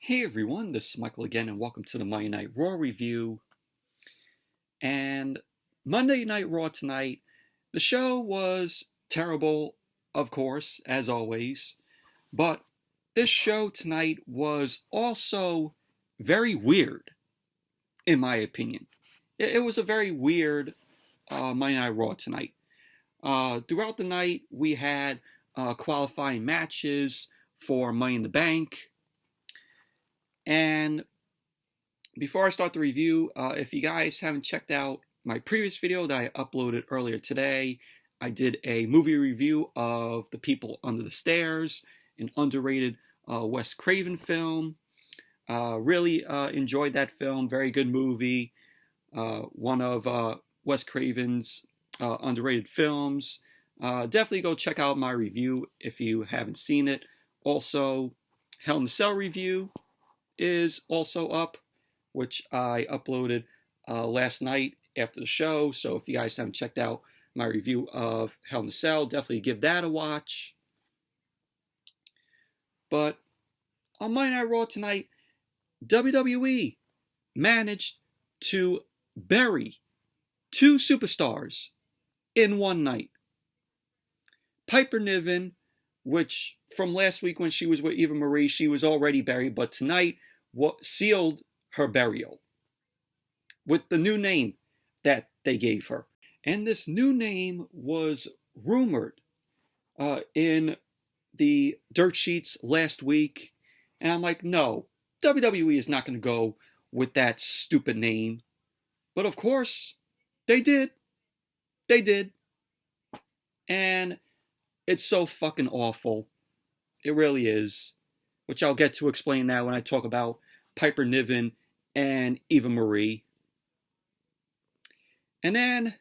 Hey everyone, this is Michael again, and welcome to the Monday Night Raw review. And Monday Night Raw tonight, the show was terrible, of course, as always, but this show tonight was also very weird, in my opinion. It was a very weird Monday Night Raw tonight. Throughout the night, we had qualifying matches for Money in the Bank. And before I start the review, if you guys haven't checked out my previous video that I uploaded earlier today, I did a movie review of The People Under the Stairs, an underrated Wes Craven film. Really enjoyed that film. Very good movie. One of Wes Craven's underrated films. Definitely go check out my review if you haven't seen it. Also, Hell in a Cell review is also up, which I uploaded last night after the show. So if you guys haven't checked out my review of Hell in a Cell, definitely give that a watch. But on Monday Night Raw tonight, WWE managed to bury two superstars in one night. Piper Niven, which from last week when she was with Eva Marie, she was already buried, but tonight sealed her burial with the new name that they gave her. And this new name was rumored in the dirt sheets last week. And I'm like, no, WWE is not going to go with that stupid name. But of course, they did. They did. And it's so fucking awful. It really is. Which I'll get to explain that when I talk about Piper Niven and Eva Marie. And then,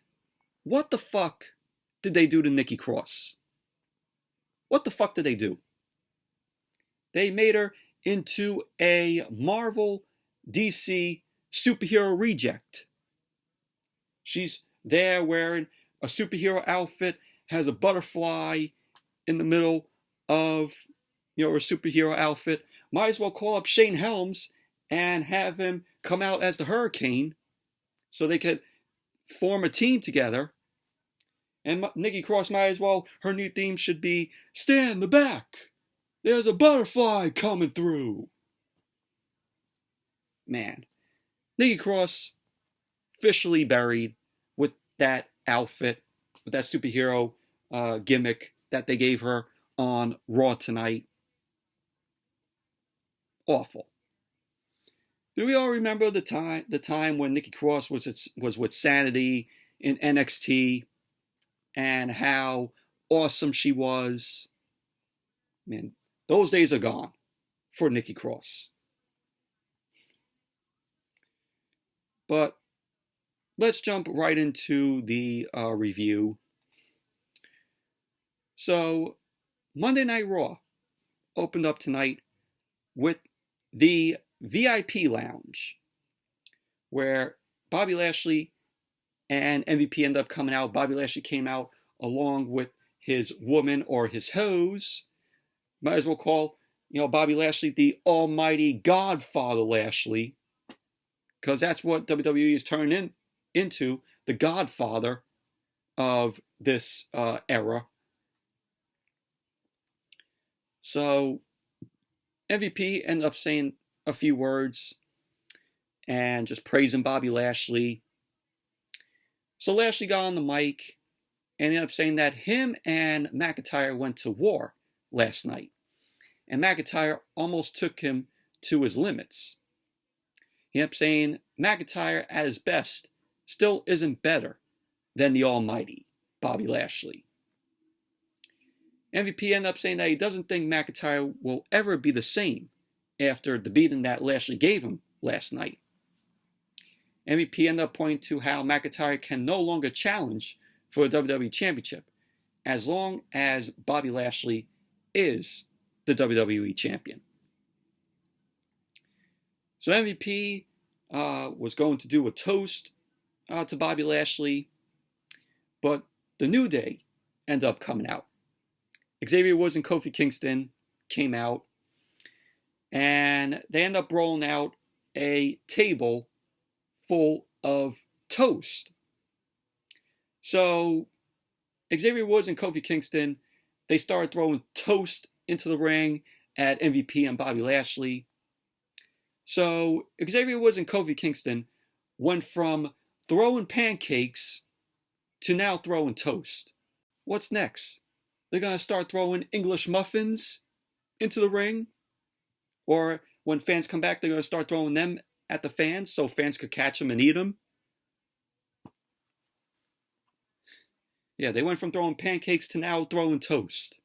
what the fuck did they do to Nikki Cross? What the fuck did they do? They made her into a Marvel DC superhero reject. She's there wearing a superhero outfit, has a butterfly in the middle of her superhero outfit. Might as well call up Shane Helms and have him come out as the Hurricane so they could form a team together. And Nikki Cross might as well, her new theme should be, stand the back. There's a butterfly coming through. Man, Nikki Cross officially buried with that outfit, with that superhero gimmick that they gave her on Raw tonight. Awful. Do we all remember the time when Nikki Cross was with Sanity in NXT and how awesome she was? Man, those days are gone for Nikki Cross. But let's jump right into the review. So, Monday Night Raw opened up tonight with the VIP lounge, where Bobby Lashley and MVP ended up coming out. Bobby Lashley came out along with his woman or his hose. Might as well call, Bobby Lashley the almighty Godfather Lashley, because that's what WWE is turning into, the Godfather of this era. So MVP ended up saying a few words and just praising Bobby Lashley. So Lashley got on the mic and ended up saying that him and McIntyre went to war last night. And McIntyre almost took him to his limits. He ended up saying McIntyre at his best still isn't better than the almighty Bobby Lashley. MVP ended up saying that he doesn't think McIntyre will ever be the same after the beating that Lashley gave him last night. MVP ended up pointing to how McIntyre can no longer challenge for the WWE Championship as long as Bobby Lashley is the WWE Champion. So MVP was going to do a toast to Bobby Lashley, but the New Day ended up coming out. Xavier Woods and Kofi Kingston came out, and and they end up rolling out a table full of toast. So Xavier Woods and Kofi Kingston, they started throwing toast into the ring at MVP and Bobby Lashley. So Xavier Woods and Kofi Kingston went from throwing pancakes to now throwing toast. What's next? They're going to start throwing English muffins into the ring? Or when fans come back, they're going to start throwing them at the fans so fans could catch them and eat them? Yeah, they went from throwing pancakes to now throwing toast.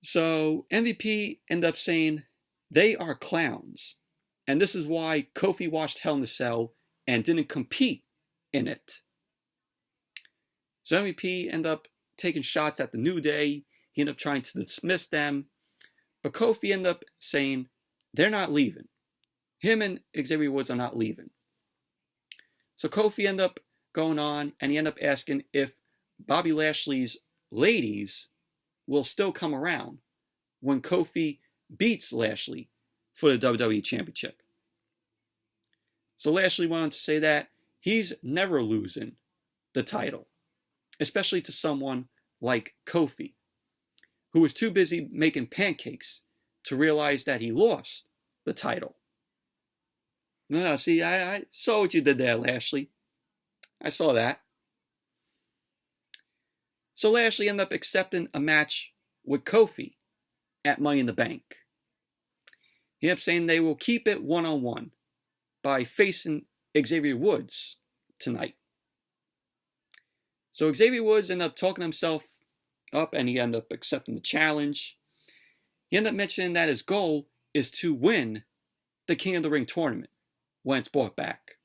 So MVP ended up saying they are clowns. And this is why Kofi watched Hell in a Cell and didn't compete in it. So MVP ended up taking shots at the New Day. He ended up trying to dismiss them. But Kofi ended up saying they're not leaving. Him and Xavier Woods are not leaving. So Kofi ended up going on, and he ended up asking if Bobby Lashley's ladies will still come around when Kofi beats Lashley for the WWE Championship. So Lashley wanted to say that he's never losing the title, especially to someone like Kofi, who was too busy making pancakes to realize that he lost the title. No, see, I saw what you did there, Lashley. I saw that. So Lashley ended up accepting a match with Kofi at Money in the Bank. He ended up saying they will keep it one-on-one by facing Xavier Woods tonight. So Xavier Woods ended up talking himself up, and he ended up accepting the challenge. He ended up mentioning that his goal is to win the King of the Ring tournament when it's brought back.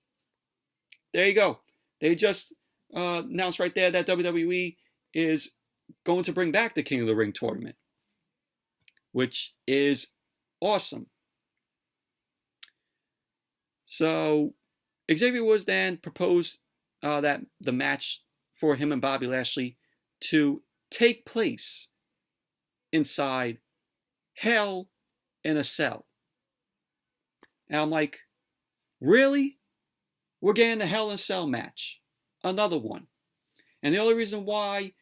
There you go. They just announced right there that WWE is going to bring back the King of the Ring tournament, which is awesome. So Xavier Woods then proposed that the match for him and Bobby Lashley to take place inside Hell in a Cell. And I'm like, really? We're getting a Hell in a Cell match. Another one. And the only reason why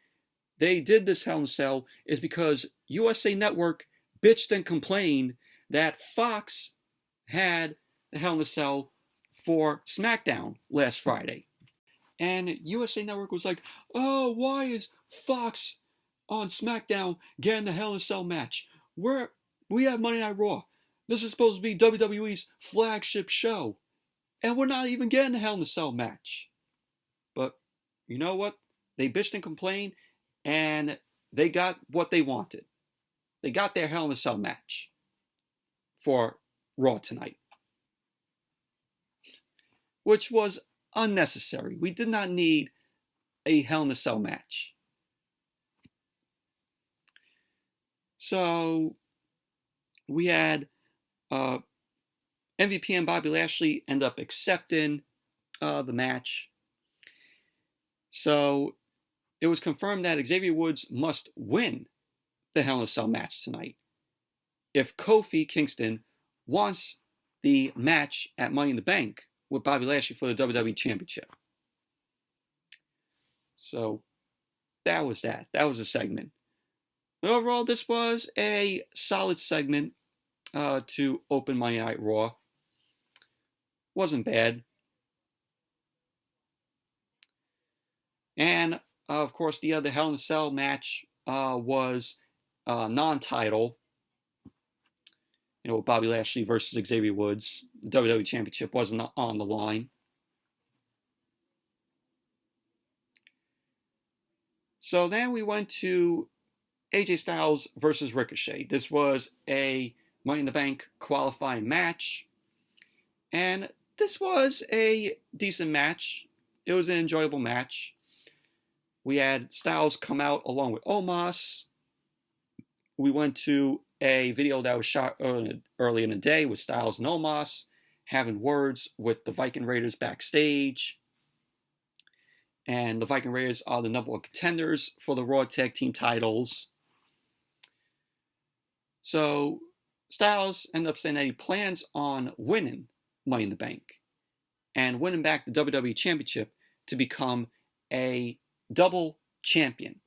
they did this Hell in a Cell is because USA Network bitched and complained that Fox had the Hell in a Cell for SmackDown last Friday. And USA Network was like, oh, why is Fox on SmackDown getting the Hell in a Cell match? We have Monday Night Raw. This is supposed to be WWE's flagship show. And we're not even getting a Hell in a Cell match. But you know what? They bitched and complained, and they got what they wanted. They got their Hell in a Cell match for Raw tonight, which was unnecessary. We did not need a Hell in a Cell match. So we had MVP and Bobby Lashley end up accepting the match. So it was confirmed that Xavier Woods must win the Hell in a Cell match tonight if Kofi Kingston wants the match at Money in the Bank with Bobby Lashley for the WWE Championship. So that was that. That was a segment. But overall, this was a solid segment to open Monday Night Raw. Wasn't bad. And, of course, the other Hell in a Cell match was non-title. You know, Bobby Lashley versus Xavier Woods. The WWE Championship wasn't on the line. So then we went to AJ Styles versus Ricochet. This was a Money in the Bank qualifying match. And this was a decent match. It was an enjoyable match. We had Styles come out along with Omos. We went to a video that was shot early in the day with Styles and Omos having words with the Viking Raiders backstage. And the Viking Raiders are the number one contenders for the Raw Tag Team titles. So Styles ended up saying that he plans on winning Money in the Bank and winning back the WWE Championship to become a double champion,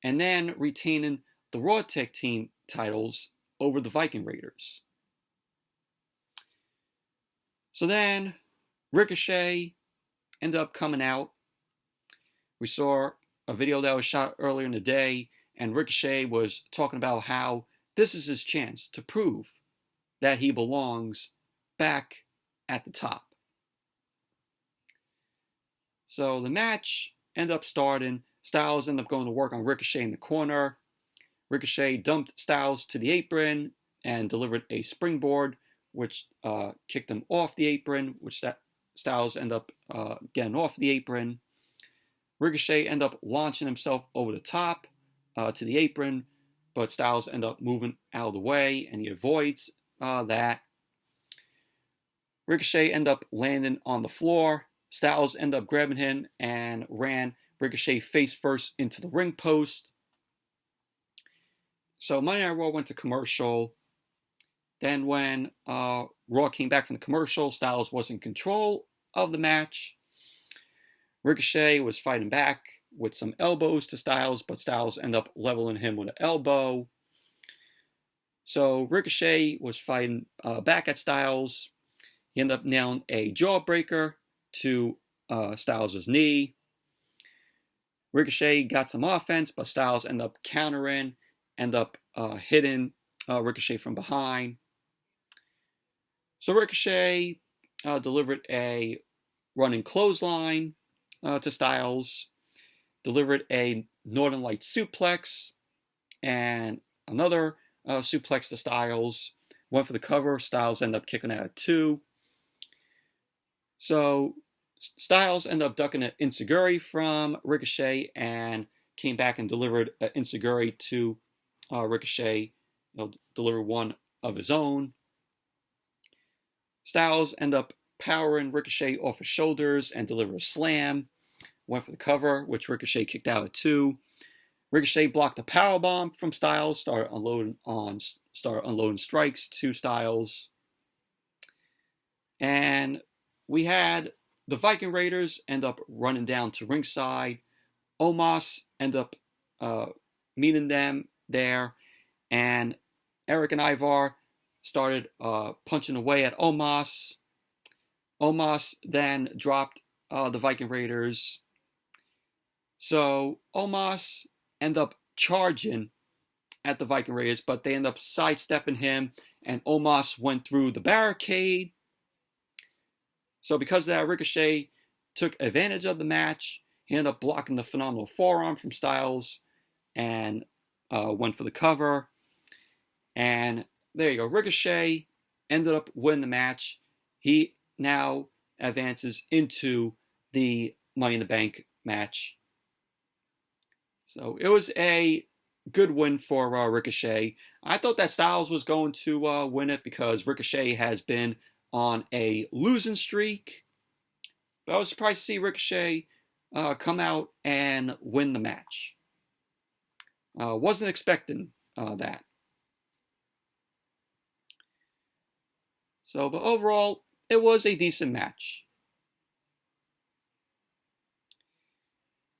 and then retaining the Raw Tag Team titles over the Viking Raiders. So then Ricochet ended up coming out. We saw a video that was shot earlier in the day, and Ricochet was talking about how this is his chance to prove that he belongs back at the top. So the match ended up starting. Styles ended up going to work on Ricochet in the corner. Ricochet dumped Styles to the apron and delivered a springboard, which kicked him off the apron, which Styles ended up getting off the apron. Ricochet ended up launching himself over the top to the apron, but Styles ended up moving out of the way, and he avoids that. Ricochet ended up landing on the floor. Styles ended up grabbing him and ran Ricochet face first into the ring post. So Monday Night Raw went to commercial. Then when Raw came back from the commercial, Styles was in control of the match. Ricochet was fighting back with some elbows to Styles, but Styles ended up leveling him with an elbow. So Ricochet was fighting back at Styles. He ended up nailing a jawbreaker to Styles' knee. Ricochet got some offense, but Styles ended up countering, ended up hitting Ricochet from behind. So Ricochet delivered a running clothesline to Styles, delivered a Northern Light suplex, and another suplex to Styles. Went for the cover. Styles ended up kicking out at 2. So Styles ended up ducking an enziguri from Ricochet and came back and delivered an enziguri to Ricochet. Delivered one of his own. Styles ended up powering Ricochet off his shoulders and delivered a slam. Went for the cover, which Ricochet kicked out at 2. Ricochet blocked a powerbomb from Styles, started unloading strikes to Styles. And we had the Viking Raiders end up running down to ringside. Omos end up meeting them there, and Eric and Ivar started punching away at Omos. Omos then dropped the Viking Raiders. So Omos ended up charging at the Viking Raiders, but they ended up sidestepping him, and Omos went through the barricade. So because of that, Ricochet took advantage of the match. He ended up blocking the phenomenal forearm from Styles and went for the cover. And there you go. Ricochet ended up winning the match. He now advances into the Money in the Bank match. So it was a good win for Ricochet. I thought that Styles was going to win it because Ricochet has been on a losing streak. But I was surprised to see Ricochet come out and win the match. Wasn't expecting that. So, but overall, it was a decent match.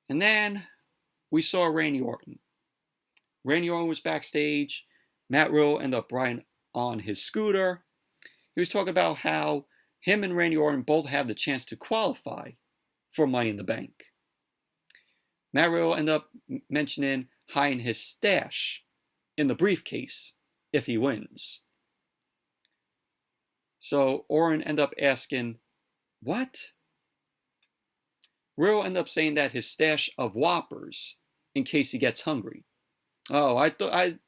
And then we saw Randy Orton. Randy Orton was backstage. Matt Riddle ended up riding on his scooter. He was talking about how him and Randy Orton both have the chance to qualify for Money in the Bank. Matt Riddle ended up mentioning hiding his stash in the briefcase if he wins. So Orton ended up asking, what? Riddle ended up saying that his stash of Whoppers in case he gets hungry. Oh, I thought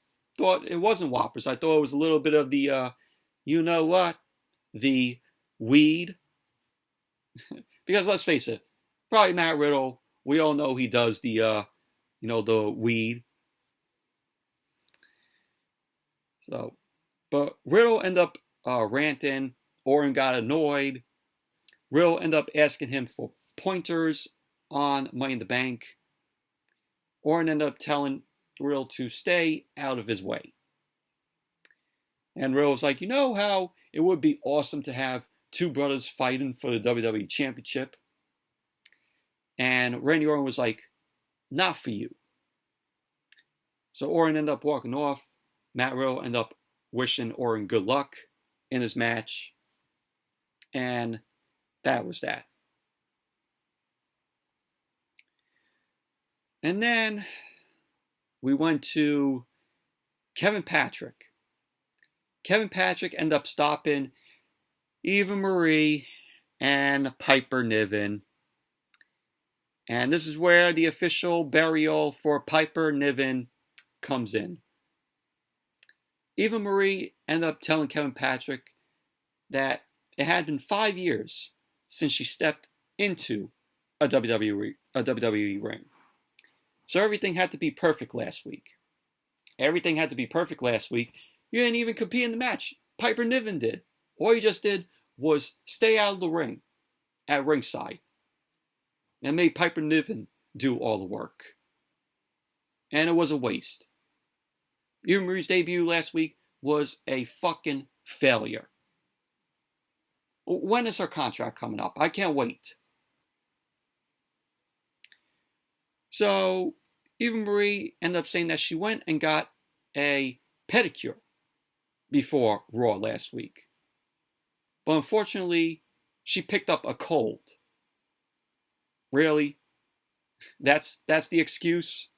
it wasn't Whoppers. I thought it was a little bit of the, you know what? The weed. Because let's face it, probably Matt Riddle, we all know he does the, the weed. So, but Riddle ended up ranting. Orton got annoyed. Riddle ended up asking him for pointers on Money in the Bank. Orton ended up telling Riddle to stay out of his way. And Riddle was like, you know how it would be awesome to have two brothers fighting for the WWE Championship? And Randy Orton was like, not for you. So Orton ended up walking off. Matt Riddle ended up wishing Orton good luck in his match. And that was that. And then we went to Kevin Patrick. Kevin Patrick ended up stopping Eva Marie and Piper Niven. And this is where the official burial for Piper Niven comes in. Eva Marie ended up telling Kevin Patrick that it had been 5 years since she stepped into a WWE ring. So everything had to be perfect last week. Everything had to be perfect last week. You didn't even compete in the match. Piper Niven did. All you just did was stay out of the ring at ringside and made Piper Niven do all the work. And it was a waste. Eva Marie's debut last week was a fucking failure. When is her contract coming up? I can't wait. So, Eva Marie ended up saying that she went and got a pedicure before Raw last week. But unfortunately, she picked up a cold. Really? That's the excuse?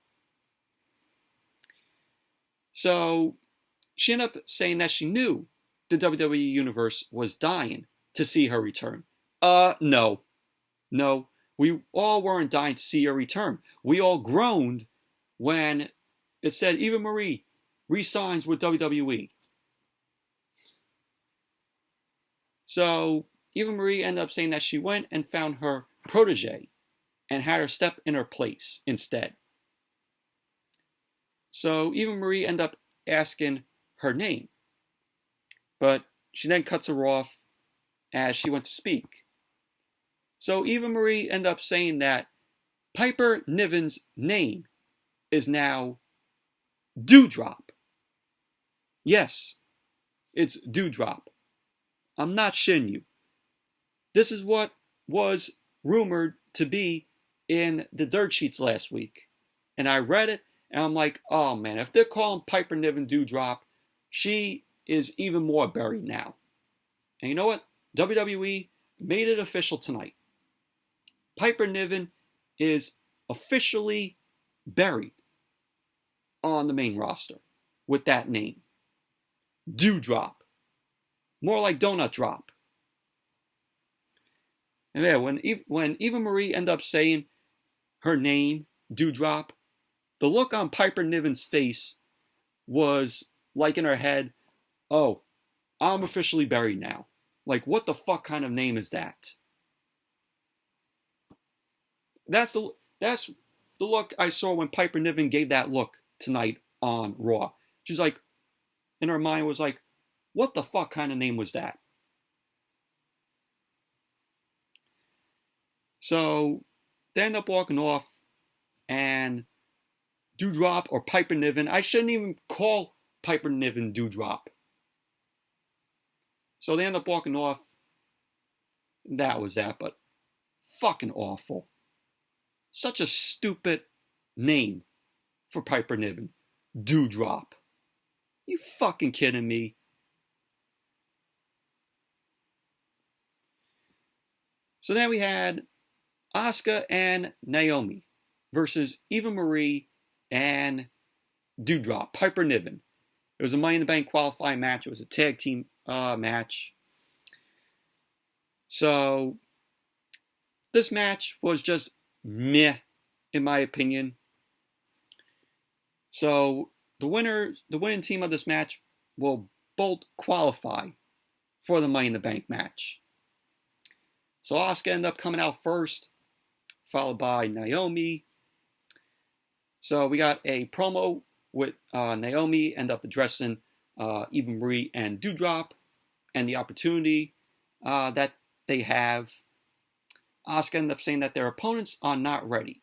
So, she ended up saying that she knew the WWE Universe was dying to see her return. No. We all weren't dying to see her return. We all groaned when it said Eva Marie re-signs with WWE. So, Eva Marie ended up saying that she went and found her protege and had her step in her place instead. So, Eva Marie ended up asking her name. But she then cuts her off as she went to speak. So Eva Marie ended up saying that Piper Niven's name is now Douhdrop. Yes, it's Douhdrop. I'm not shitting you. This is what was rumored to be in the dirt sheets last week. And I read it and I'm like, oh man, if they're calling Piper Niven Douhdrop, she is even more buried now. And you know what? WWE made it official tonight. Piper Niven is officially buried on the main roster with that name. Douhdrop. More like donut drop. And yeah, when Eva Marie ended up saying her name, Douhdrop, the look on Piper Niven's face was like in her head, oh, I'm officially buried now. Like, what the fuck kind of name is that? That's the look I saw when Piper Niven gave that look tonight on Raw. She's like, in her mind was like, what the fuck kind of name was that? So they end up walking off, and Douhdrop or Piper Niven, I shouldn't even call Piper Niven Douhdrop. So they end up walking off. That was that, but fucking awful. Such a stupid name for Piper Niven. Douhdrop. You fucking kidding me? So then we had Asuka and Naomi versus Eva Marie and Douhdrop, Piper Niven. It was a Money in the Bank qualifying match. It was a tag team match. So this match was just meh, in my opinion. So the winning team of this match will both qualify for the Money in the Bank match. So Asuka ended up coming out first, followed by Naomi. So we got a promo with Naomi end up addressing Eva Marie and Douhdrop and the opportunity that they have. Asuka ended up saying that their opponents are not ready.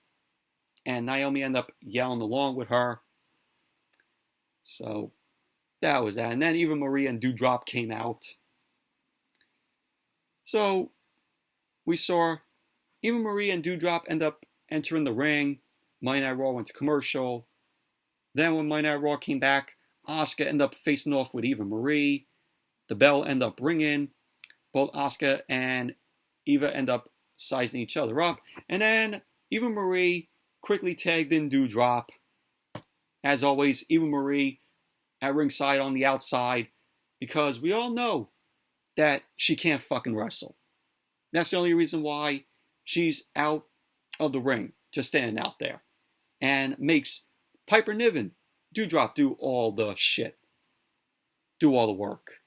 And Naomi ended up yelling along with her. So that was that. And then Eva Marie and Douhdrop came out. So we saw Eva Marie and Douhdrop end up entering the ring. Monday Night Raw went to commercial. Then when Monday Night Raw came back, Asuka ended up facing off with Eva Marie. The bell ended up ringing. Both Asuka and Eva end up sizing each other up. And then Eva Marie quickly tagged in Douhdrop. As always, Eva Marie at ringside on the outside, because we all know that she can't fucking wrestle. That's the only reason why she's out of the ring, just standing out there. And makes Piper Niven, Douhdrop, do all the shit. Do all the work.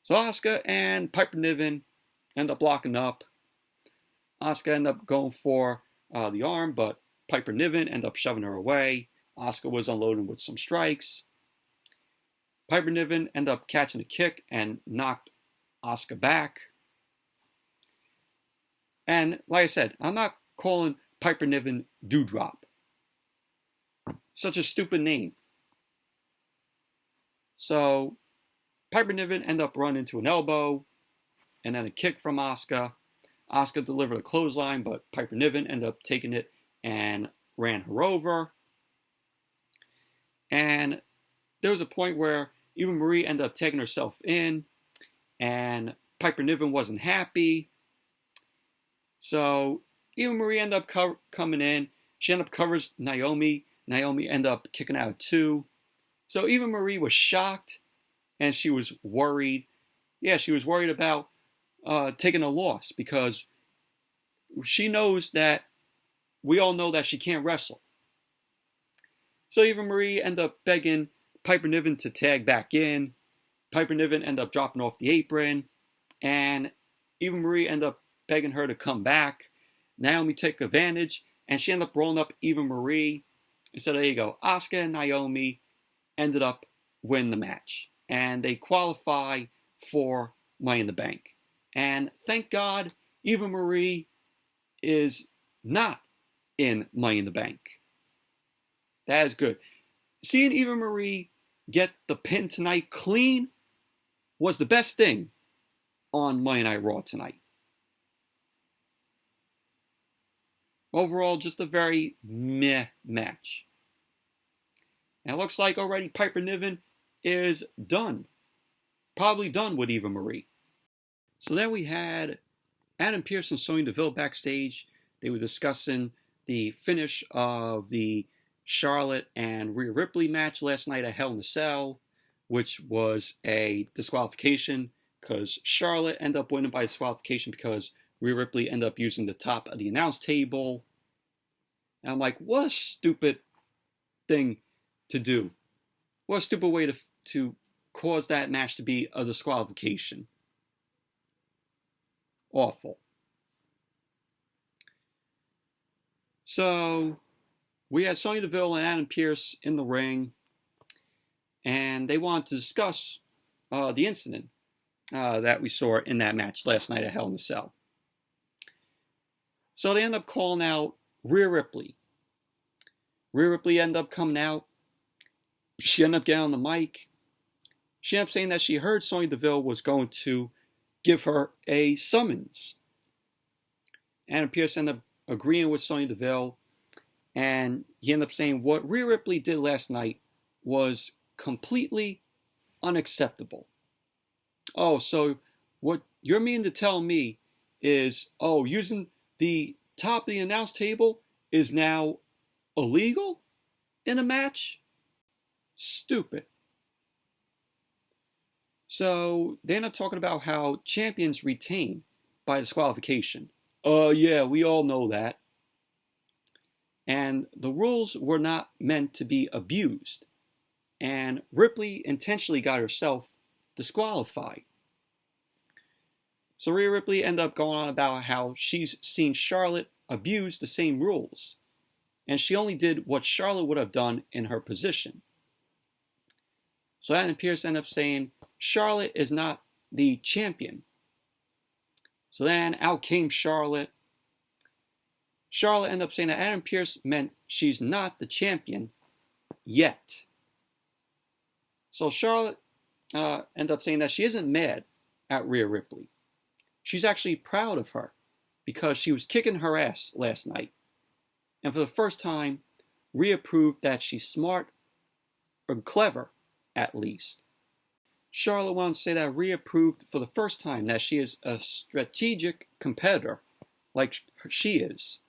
So Asuka and Piper Niven end up locking up. Asuka end up going for the arm, but Piper Niven end up shoving her away. Asuka was unloading with some strikes. Piper Niven end up catching a kick and knocked Asuka back. And like I said, I'm not calling Piper Niven Douhdrop. Such a stupid name. So Piper Niven end up running into an elbow and then a kick from Asuka. Asuka delivered a clothesline, but Piper Niven ended up taking it and ran her over. And there was a point where Eva Marie ended up taking herself in, and Piper Niven wasn't happy. So Eva Marie ended up coming in. She ended up covers Naomi. Naomi ended up kicking out too. So Eva Marie was shocked, and she was worried. Yeah, she was worried about taking a loss, because she knows that we all know that she can't wrestle. So Eva Marie ended up begging Piper Niven to tag back in. Piper Niven ended up dropping off the apron, and Eva Marie ended up begging her to come back. Naomi took advantage, and she ended up rolling up Eva Marie. And so there you go. Asuka and Naomi ended up winning the match, and they qualify for Money in the Bank. And thank God Eva Marie is not in Money in the Bank. That is good. Seeing Eva Marie get the pin tonight clean was the best thing on Monday Night Raw tonight. Overall, just a very meh match. And it looks like already Piper Niven is done. Probably done with Eva Marie. So then we had Adam Pearce and Sonya Deville backstage. They were discussing the finish of the Charlotte and Rhea Ripley match last night at Hell in a Cell, which was a disqualification because Charlotte ended up winning by disqualification because Rhea Ripley ended up using the top of the announce table. And I'm like, what a stupid thing to do. What a stupid way to cause that match to be a disqualification. Awful. So we had Sonya Deville and Adam Pearce in the ring, and they wanted to discuss the incident that we saw in that match last night at Hell in a Cell. So they end up calling out Rhea Ripley. Rhea Ripley ended up coming out. She ended up getting on the mic. She ended up saying that she heard Sonya Deville was going to give her a summons. Adam Pearce ended up agreeing with Sonya Deville, and he ended up saying what Rhea Ripley did last night was completely unacceptable. Oh, so what you're meaning to tell me is, using the top of the announce table is now illegal in a match? Stupid. So they end up talking about how champions retain by disqualification. Yeah, we all know that. And the rules were not meant to be abused. And Ripley intentionally got herself disqualified. So Rhea Ripley ended up going on about how she's seen Charlotte abuse the same rules. And she only did what Charlotte would have done in her position. So Adam Pearce ended up saying, Charlotte is not the champion. So then out came Charlotte. Charlotte ended up saying that Adam Pearce meant she's not the champion yet. So Charlotte ended up saying that she isn't mad at Rhea Ripley. She's actually proud of her because she was kicking her ass last night. And for the first time, Rhea proved that she's smart or clever, at least. Charlotte wanted to say that Rhea proved for the first time that she is a strategic competitor, like she is.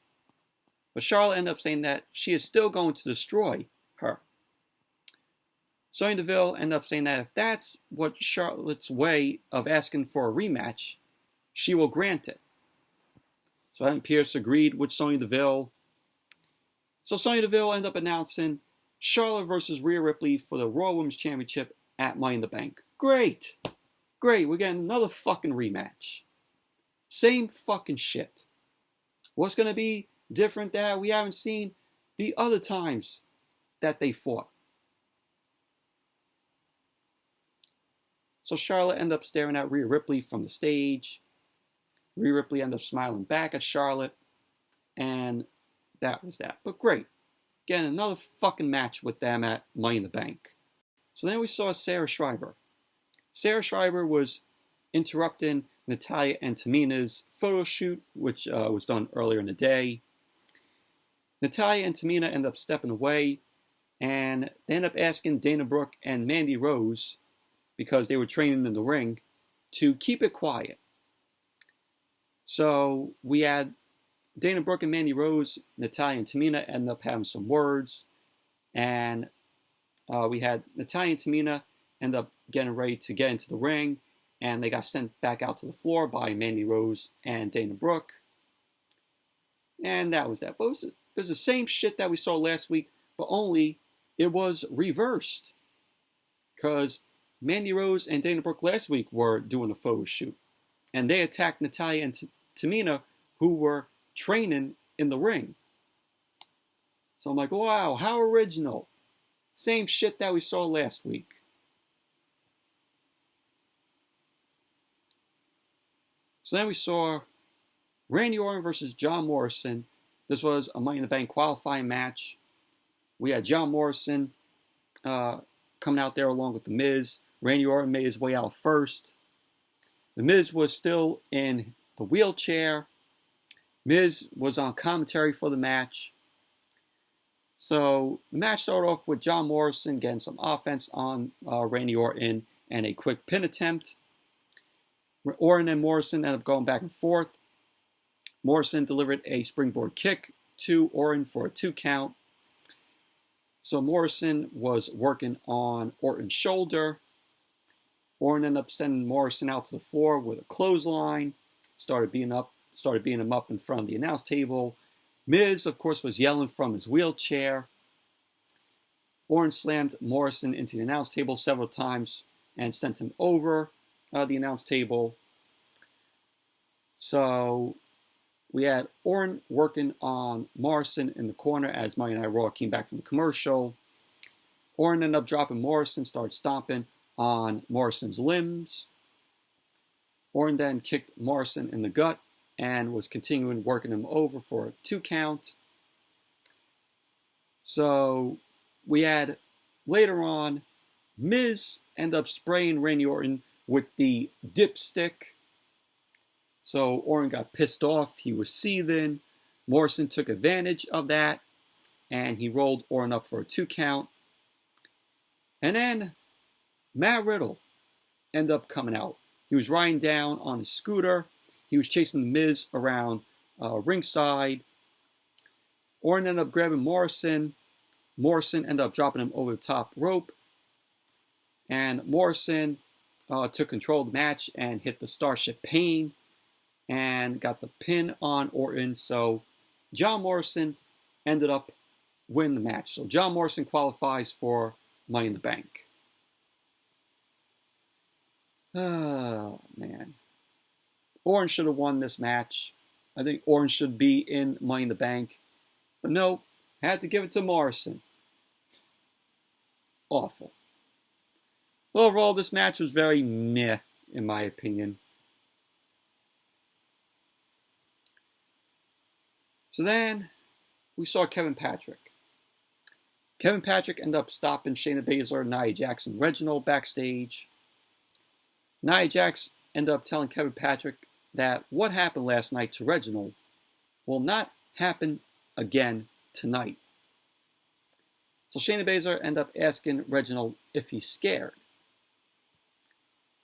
But Charlotte ended up saying that she is still going to destroy her. Sonya Deville ended up saying that if that's what Charlotte's way of asking for a rematch, she will grant it. So Adam Pearce agreed with Sonya Deville. So Sonya Deville ended up announcing Charlotte versus Rhea Ripley for the Raw Women's Championship at Money in the Bank. Great! Great, we're getting another fucking rematch. Same fucking shit. What's going to be different that we haven't seen the other times that they fought? So Charlotte ended up staring at Rhea Ripley from the stage. Rhea Ripley ended up smiling back at Charlotte. And that was that. But great. Getting another fucking match with them at Money in the Bank. So then we saw Sarah Schreiber. Sarah Schreiber was interrupting Natalya and Tamina's photo shoot, which was done earlier in the day. Natalya and Tamina ended up stepping away, and they ended up asking Dana Brooke and Mandy Rose, because they were training in the ring, to keep it quiet. So we had Dana Brooke and Mandy Rose, Natalya and Tamina end up having some words, and we had Natalya and Tamina end up getting ready to get into the ring, and they got sent back out to the floor by Mandy Rose and Dana Brooke. And that was that. But it was the same shit that we saw last week, but only it was reversed. Because Mandy Rose and Dana Brooke last week were doing a photo shoot, and they attacked Natalya and Tamina, who were training in the ring. So I'm like, wow, how original. Same shit that we saw last week. So then we saw Randy Orton versus John Morrison. This was a Money in the Bank qualifying match. We had John Morrison coming out there along with The Miz. Randy Orton made his way out first. The Miz was still in the wheelchair. Miz was on commentary for the match. So the match started off with John Morrison getting some offense on Randy Orton and a quick pin attempt. Orton and Morrison ended up going back and forth. Morrison delivered a springboard kick to Orton for a 2 count. So Morrison was working on Orton's shoulder. Orton ended up sending Morrison out to the floor with a clothesline. Started beating him up in front of the announce table. Miz, of course, was yelling from his wheelchair. Orton slammed Morrison into the announce table several times and sent him over the announce table. So we had Orton working on Morrison in the corner as Monday Night Raw came back from the commercial. Orton ended up dropping Morrison, started stomping on Morrison's limbs. Orton then kicked Morrison in the gut and was continuing working him over for a 2 count. So we had later on Miz end up spraying Randy Orton with the dipstick. So Orton got pissed off. He was seething. Morrison took advantage of that, and he rolled Orton up for a 2 count. And then Matt Riddle ended up coming out. He was riding down on his scooter. He was chasing The Miz around ringside. Orton ended up grabbing Morrison. Morrison ended up dropping him over the top rope. And Morrison took control of the match and hit the Starship Pain and got the pin on Orton. So John Morrison ended up winning the match. So John Morrison qualifies for Money in the Bank. Oh, man. Orton should have won this match. I think Orton should be in Money in the Bank. But no, had to give it to Morrison. Awful. Well, overall, this match was very meh, in my opinion. So then, we saw Kevin Kevin Patrick ended up stopping Shayna Baszler, Nia Jax, and Reginald backstage. Nia Jax ended up telling Kevin Patrick that what happened last night to Reginald will not happen again tonight. So Shayna Baszler ended up asking Reginald if he's scared.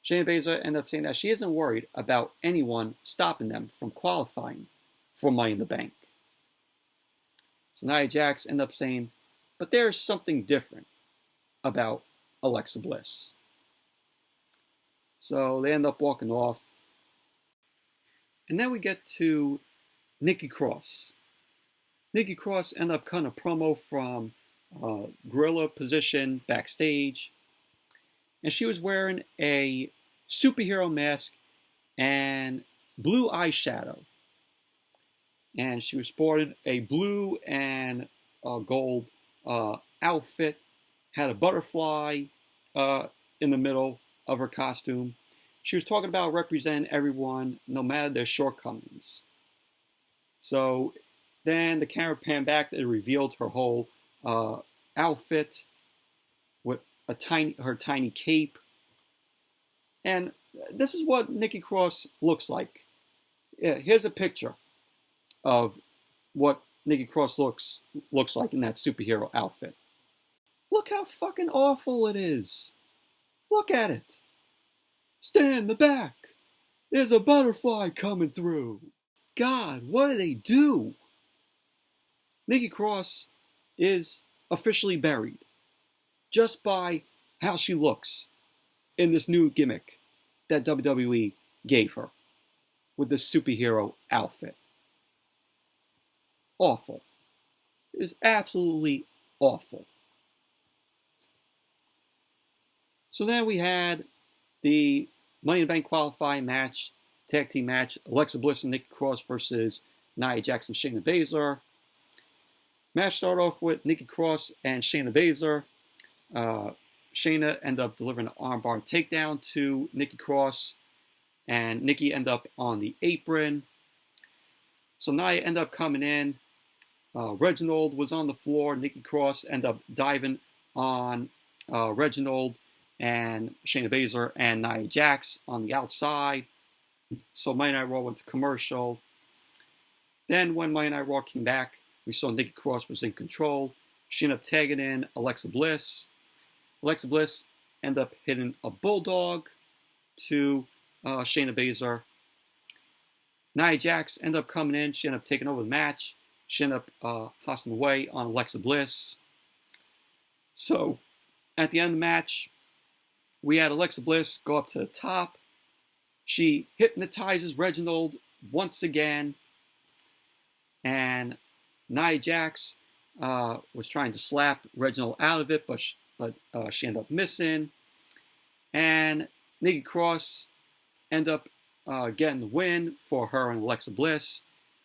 Shayna Baszler ended up saying that she isn't worried about anyone stopping them from qualifying for Money in the Bank. So Nia Jax ended up saying, but there's something different about Alexa Bliss. So they end up walking off. And then we get to Nikki Cross. Nikki Cross ended up cutting a promo from gorilla position backstage. And she was wearing a superhero mask and blue eyeshadow. And she was sporting a blue and gold outfit. Had a butterfly in the middle of her costume. She was talking about representing everyone, no matter their shortcomings. So then the camera panned back and revealed her whole outfit with her tiny cape. And this is what Nikki Cross looks like. Yeah, here's a picture of what Nikki Cross looks like in that superhero outfit. Look how fucking awful it is. Look at it. Stand in the back. There's a butterfly coming through. God, what do they do? Nikki Cross is officially buried just by how she looks in this new gimmick that WWE gave her with this superhero outfit. Awful. It is absolutely awful. So then we had the Money in the Bank qualifying match, tag team match, Alexa Bliss and Nikki Cross versus Nia Jax and Shayna Baszler. Match started off with Nikki Cross and Shayna Baszler. Shayna ended up delivering an armbar takedown to Nikki Cross, and Nikki ended up on the apron. So Nia ended up coming in. Reginald was on the floor. Nikki Cross ended up diving on Reginald and Shayna Baszler and Nia Jax on the outside. So Monday Night Raw went to commercial. Then when Monday Night Raw came back, we saw Nikki Cross was in control. She ended up tagging in Alexa Bliss. Alexa Bliss ended up hitting a bulldog to Shayna Baszler. Nia Jax ended up coming in. She ended up taking over the match. She ended up hustling away on Alexa Bliss. So at the end of the match, we had Alexa Bliss go up to the top. She hypnotizes Reginald once again. And Nia Jax was trying to slap Reginald out of it, but she ended up missing. And Nikki Cross ended up getting the win for her and Alexa Bliss.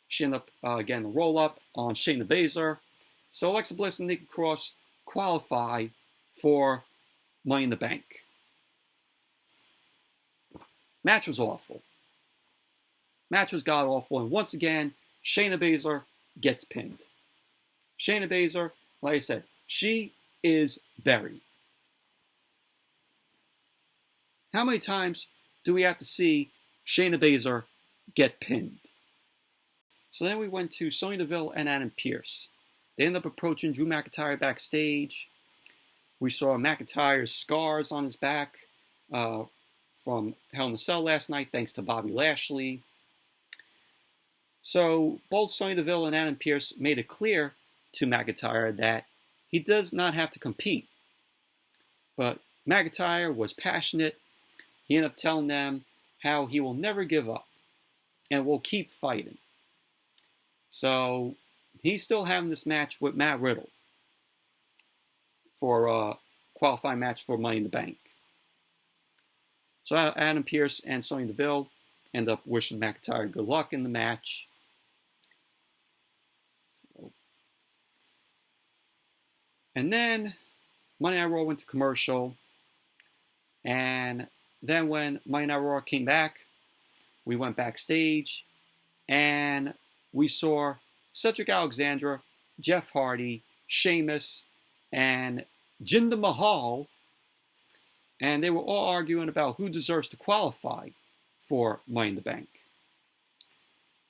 She ended up getting a roll-up on Shayna Baszler. So Alexa Bliss and Nikki Cross qualify for Money in the Bank. Match was awful. Match was god-awful. And once again, Shayna Baszler gets pinned. Shayna Baszler, like I said, she is buried. How many times do we have to see Shayna Baszler get pinned? So then we went to Sonya Deville and Adam Pearce. They ended up approaching Drew McIntyre backstage. We saw McIntyre's scars on his back from Hell in a Cell last night, thanks to Bobby Lashley. So both Sonya Deville and Adam Pearce made it clear to McIntyre that he does not have to compete. But McIntyre was passionate. He ended up telling them how he will never give up and will keep fighting. So he's still having this match with Matt Riddle for a qualifying match for Money in the Bank. So Adam Pearce and Sonya Deville end up wishing McIntyre good luck in the match. And then Monday Night Raw went to commercial. And then when Monday Night Raw came back, we went backstage and we saw Cedric Alexander, Jeff Hardy, Sheamus, and Jinder Mahal, and they were all arguing about who deserves to qualify for Money in the Bank.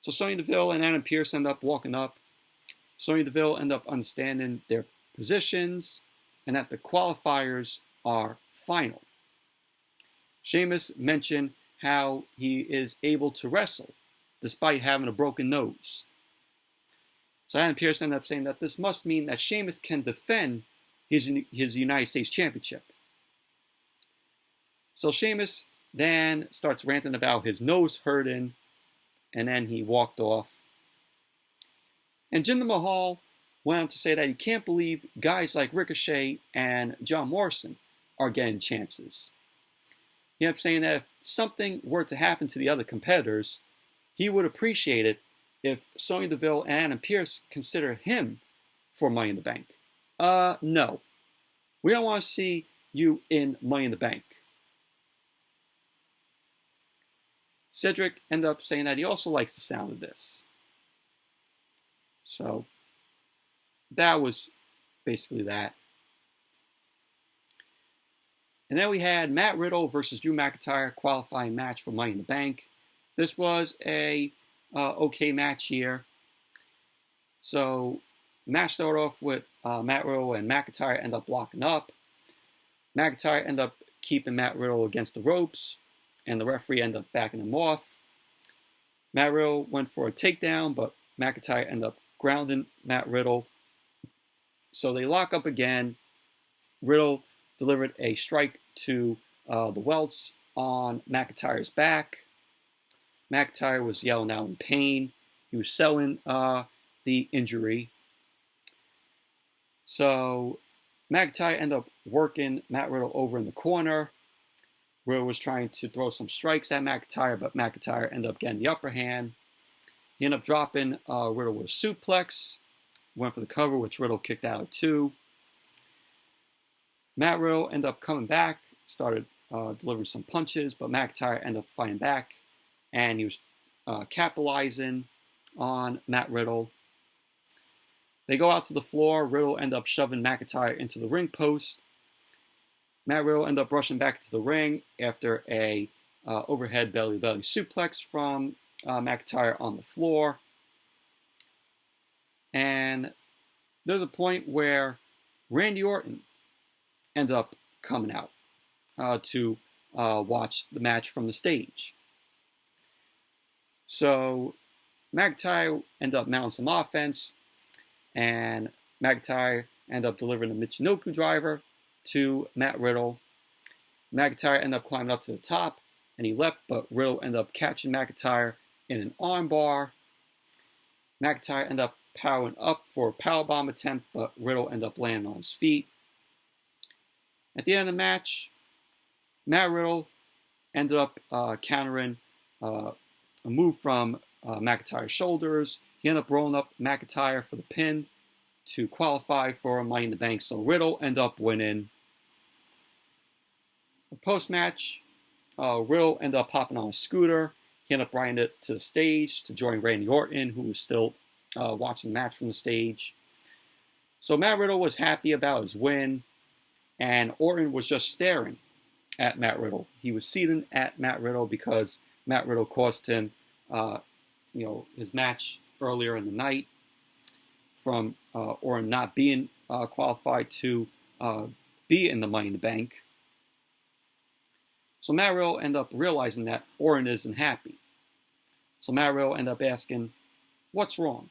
So Sonya Deville and Adam Pearce end up walking up. Sonya Deville end up understanding their positions and that the qualifiers are final. Sheamus mentioned how he is able to wrestle despite having a broken nose. So Adam Pearce ended up saying that this must mean that Sheamus can defend his United States Championship. So Sheamus then starts ranting about his nose hurting, and then he walked off. And Jinder Mahal went on to say that he can't believe guys like Ricochet and John Morrison are getting chances. He ended up saying that if something were to happen to the other competitors, he would appreciate it if Sonya Deville and Adam Pearce consider him for Money in the Bank. No. We don't want to see you in Money in the Bank. Cedric ended up saying that he also likes the sound of this. So, that was basically that. And then we had Matt Riddle versus Drew McIntyre qualifying match for Money in the Bank. This was a okay match here. So, match started off with Matt Riddle and McIntyre end up locking up. McIntyre ended up keeping Matt Riddle against the ropes, and the referee ended up backing him off. Matt Riddle went for a takedown, but McIntyre ended up grounding Matt Riddle. So they lock up again. Riddle delivered a strike to the welts on McIntyre's back. McIntyre was yelling out in pain. He was selling the injury. So McIntyre ended up working Matt Riddle over in the corner. Riddle was trying to throw some strikes at McIntyre, but McIntyre ended up getting the upper hand. He ended up dropping Riddle with a suplex. Went for the cover, which Riddle kicked out of two. Matt Riddle ended up coming back, started delivering some punches, but McIntyre ended up fighting back, and he was capitalizing on Matt Riddle. They go out to the floor. Riddle ended up shoving McIntyre into the ring post. Matt Riddle ended up rushing back to the ring after a overhead belly-to-belly suplex from McIntyre on the floor. And there's a point where Randy Orton ended up coming out to watch the match from the stage. So McIntyre ended up mounting some offense, and McIntyre ended up delivering a Michinoku driver to Matt Riddle. McIntyre ended up climbing up to the top, and he leapt, but Riddle ended up catching McIntyre in an armbar. McIntyre ended up powering up for a powerbomb attempt, but Riddle ended up landing on his feet. At the end of the match, Matt Riddle ended up countering a move from McIntyre's shoulders. He ended up rolling up McIntyre for the pin to qualify for Money in the Bank, so Riddle ended up winning. Post-match, Riddle ended up hopping on a scooter. He ended up riding it to the stage to join Randy Orton, who was still watching the match from the stage. So Matt Riddle was happy about his win, and Orton was just staring at Matt Riddle. He was seething at Matt Riddle because Matt Riddle cost him, his match earlier in the night from Orton not being qualified to be in the Money in the Bank. So Matt Riddle ended up realizing that Orton isn't happy. So Matt Riddle ended up asking, "What's wrong?"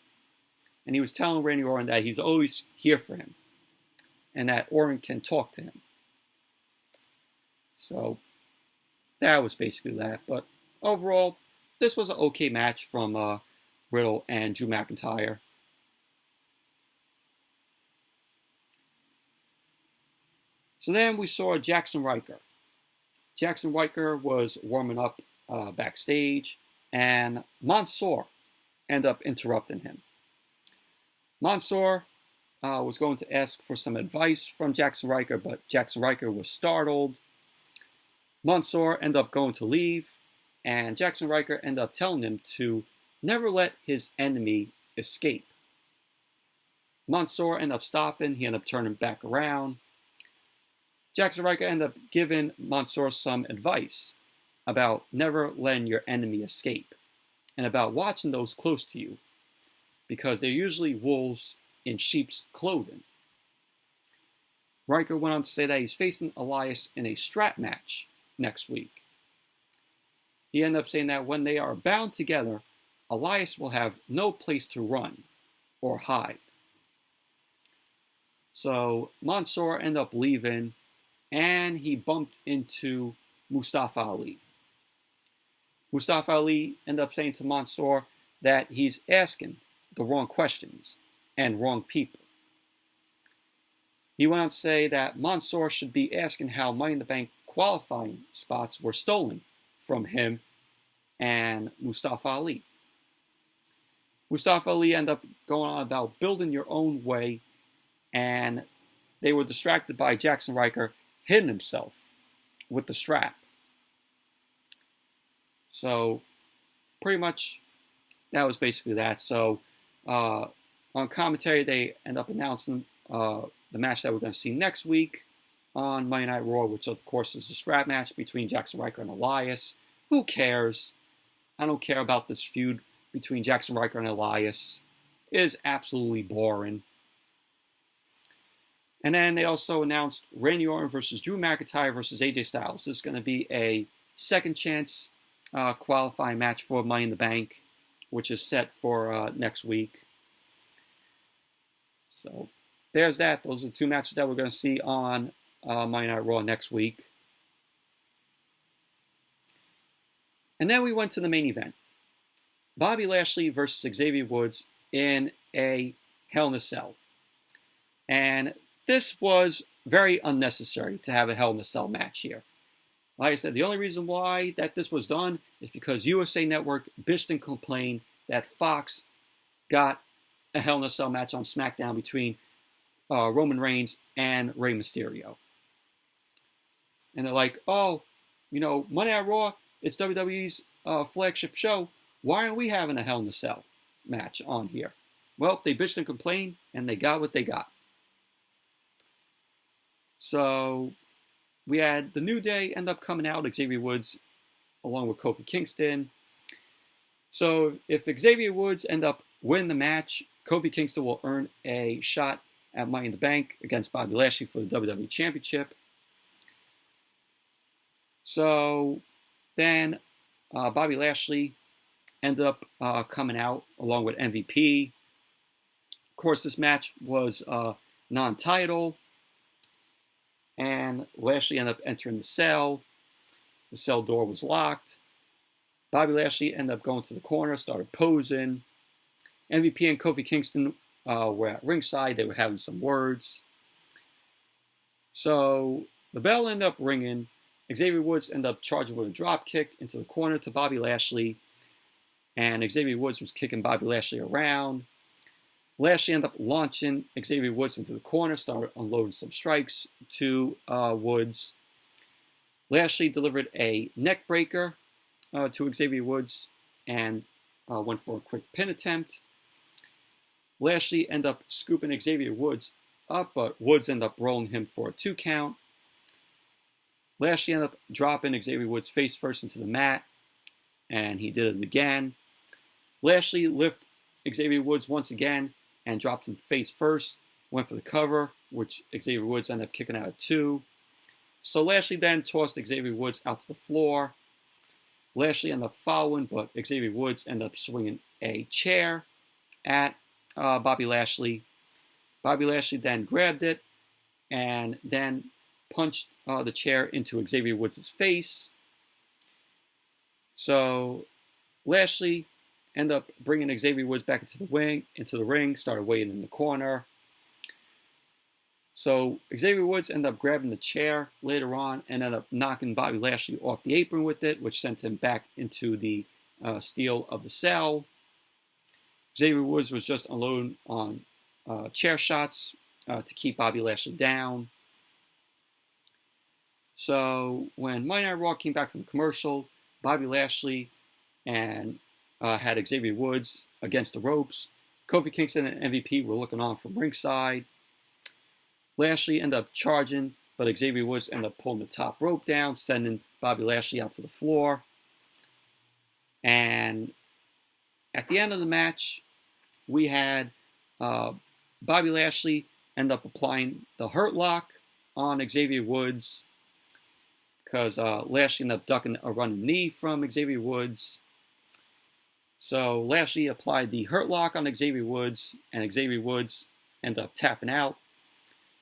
And he was telling Randy Orton that he's always here for him, and that Orton can talk to him. So that was basically that. But overall, this was an okay match from Riddle and Drew McIntyre. So then we saw Jackson Ryker. Jackson Ryker was warming up backstage, and Mansoor ended up interrupting him. Mansoor was going to ask for some advice from Jackson Ryker, but Jackson Ryker was startled. Mansoor ended up going to leave, and Jackson Ryker ended up telling him to never let his enemy escape. Mansoor ended up stopping. He ended up turning back around. Jackson Riker ended up giving Mansoor some advice about never letting your enemy escape and about watching those close to you because they're usually wolves in sheep's clothing. Riker went on to say that he's facing Elias in a strap match next week. He ended up saying that when they are bound together, Elias will have no place to run or hide. So Mansoor ended up leaving, and he bumped into Mustafa Ali. Mustafa Ali ended up saying to Mansoor that he's asking the wrong questions and wrong people. He went on to say that Mansoor should be asking how Money in the Bank qualifying spots were stolen from him and Mustafa Ali. Mustafa Ali ended up going on about building your own way, and they were distracted by Jackson Riker hitting himself with the strap. So pretty much that was basically that. So on commentary, they end up announcing the match that we're going to see next week on Monday Night Raw, which of course is a strap match between Jackson Riker and Elias. Who cares? I don't care about this feud between Jackson Riker and Elias. It is absolutely boring. And then they also announced Randy Orton versus Drew McIntyre versus AJ Styles. This is going to be a second chance qualifying match for Money in the Bank, which is set for next week. So there's that. Those are the two matches that we're going to see on Monday Night Raw next week. And then we went to the main event. Bobby Lashley versus Xavier Woods in a Hell in a Cell. And this was very unnecessary to have a Hell in a Cell match here. Like I said, the only reason why that this was done is because USA Network bitched and complained that Fox got a Hell in a Cell match on SmackDown between Roman Reigns and Rey Mysterio. And they're like, oh, you know, Monday Night Raw, it's WWE's flagship show. Why aren't we having a Hell in a Cell match on here? Well, they bitched and complained, and they got what they got. So we had the New Day end up coming out, Xavier Woods, along with Kofi Kingston. So if Xavier Woods end up winning the match, Kofi Kingston will earn a shot at Money in the Bank against Bobby Lashley for the WWE Championship. So then Bobby Lashley ended up coming out along with MVP. Of course, this match was non-title. And Lashley ended up entering the cell. The cell door was locked. Bobby Lashley ended up going to the corner, started posing. MVP and Kofi Kingston were at ringside. They were having some words. So the bell ended up ringing. Xavier Woods ended up charging with a drop kick into the corner to Bobby Lashley. And Xavier Woods was kicking Bobby Lashley around. Lashley ended up launching Xavier Woods into the corner, started unloading some strikes to Woods. Lashley delivered a neck breaker to Xavier Woods and went for a quick pin attempt. Lashley ended up scooping Xavier Woods up, but Woods ended up rolling him for a 2 count. Lashley ended up dropping Xavier Woods face first into the mat, and he did it again. Lashley lifted Xavier Woods once again and dropped him face first, went for the cover, which Xavier Woods ended up kicking out at 2. So Lashley then tossed Xavier Woods out to the floor. Lashley ended up following, but Xavier Woods ended up swinging a chair at Bobby Lashley. Bobby Lashley then grabbed it and then punched the chair into Xavier Woods' face. So Lashley ended up bringing Xavier Woods back into the ring, started waiting in the corner. So Xavier Woods ended up grabbing the chair later on and ended up knocking Bobby Lashley off the apron with it, which sent him back into the steel of the cell. Xavier Woods was just unloading on chair shots to keep Bobby Lashley down. So when Monday Night Raw came back from the commercial, Bobby Lashley and had Xavier Woods against the ropes. Kofi Kingston and MVP were looking on from ringside. Lashley ended up charging, but Xavier Woods ended up pulling the top rope down, sending Bobby Lashley out to the floor. And at the end of the match, we had Bobby Lashley end up applying the Hurt Lock on Xavier Woods because Lashley ended up ducking a running knee from Xavier Woods. So Lashley applied the Hurt Lock on Xavier Woods, and Xavier Woods ended up tapping out.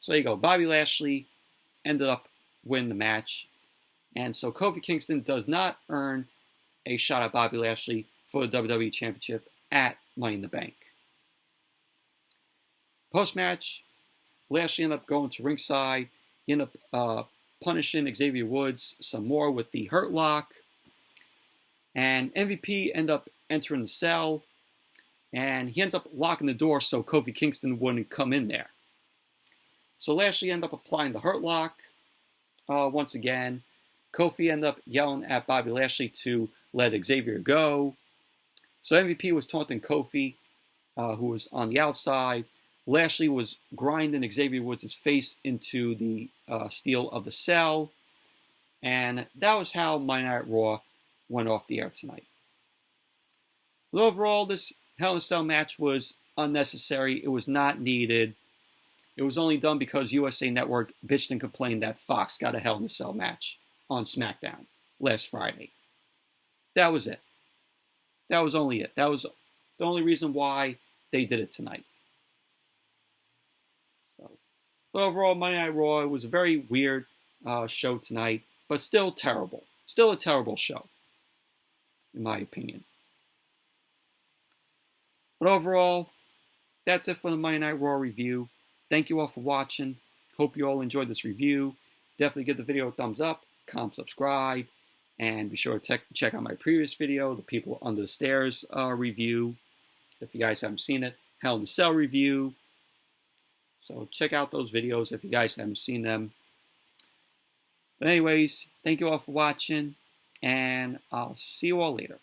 So there you go. Bobby Lashley ended up winning the match. And so Kofi Kingston does not earn a shot at Bobby Lashley for the WWE Championship at Money in the Bank. Post-match, Lashley ended up going to ringside. He ended up punishing Xavier Woods some more with the Hurt Lock. And MVP ended up entering the cell. And he ends up locking the door so Kofi Kingston wouldn't come in there. So Lashley ended up applying the Hurt Lock once again. Kofi ended up yelling at Bobby Lashley to let Xavier go. So MVP was taunting Kofi, who was on the outside. Lashley was grinding Xavier Woods' face into the steel of the cell. And that was how Monday Night Raw went off the air tonight. But overall, this Hell in a Cell match was unnecessary. It was not needed. It was only done because USA Network bitched and complained that Fox got a Hell in a Cell match on SmackDown last Friday. That was it. That was only it. That was the only reason why they did it tonight. But overall, Monday Night Raw, it was a very weird show tonight, but still terrible. Still a terrible show, in my opinion. But overall, that's it for the Monday Night Raw review. Thank you all for watching. Hope you all enjoyed this review. Definitely give the video a thumbs up, comment, subscribe, and be sure to check out my previous video, the People Under the Stairs review. If you guys haven't seen it, Hell in a Cell review. So check out those videos if you guys haven't seen them. But anyways, thank you all for watching, and I'll see you all later.